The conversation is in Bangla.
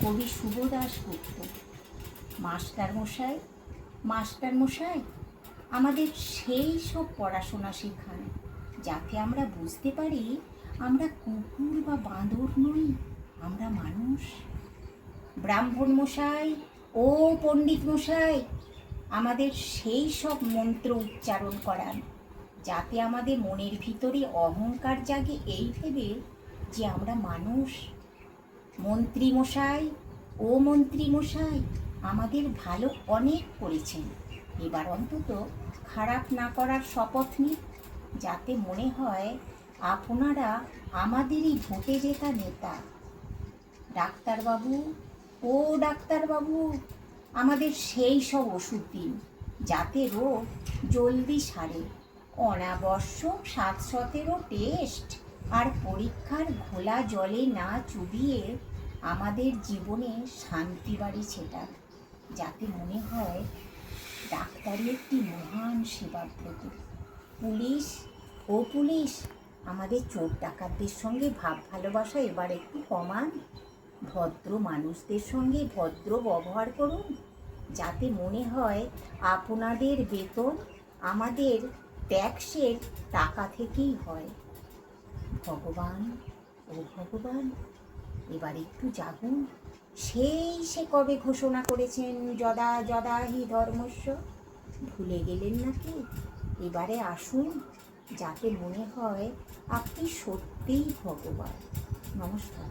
কবি শুভ দাশগুপ্ত। মাস্টারমশাই আমাদের সেই সব পড়াশোনা শেখান যাতে আমরা বুঝতে পারি আমরা কুকুর বা বাঁদর নই, আমরা মানুষ। ব্রাহ্মণ মশাই ও পণ্ডিত মশাই আমাদের সেই সব মন্ত্র উচ্চারণ করান যাতে আমাদের মনের ভিতরে অহংকার জাগে এই ভেবে যে আমরা মানুষ। মন্ত্রী মশাই আমাদের ভালো অনেক করেছেন, এবার অন্তত খারাপ না করার শপথ নিন যাতে মনে হয় আপনারা আমাদেরই ভোটে জেতা নেতা। ডাক্তারবাবু আমাদের সেই সব ওষুধ দিন যাতে রোগ জলদি সারে। অনাবশ্যক 7-17 টেস্ট আর পরীক্ষার ঘোলা জলে না চুবিয়ে আমাদের জীবনে শান্তি বাড়ি ছেটান যাতে মনে হয় ডাক্তারি একটি মহান সেবাব্রত। পুলিশ আমাদের চোর ডাকাতদের সঙ্গে ভাব ভালোবাসা এবার একটু কমান, ভদ্র মানুষদের সঙ্গে ভদ্র ব্যবহার করুন যাতে মনে হয় আপনাদের বেতন আমাদের ট্যাক্সের টাকা থেকেই হয়। ভগবান এবার একটু জাগুন, সে কবে ঘোষণা করেছেন যদা হি ধর্মস্য, ভুলে গেলেন নাকি? এবারে আসুন যাতে মনে হয় আপনি সত্যিই ভগবান। নমস্কার।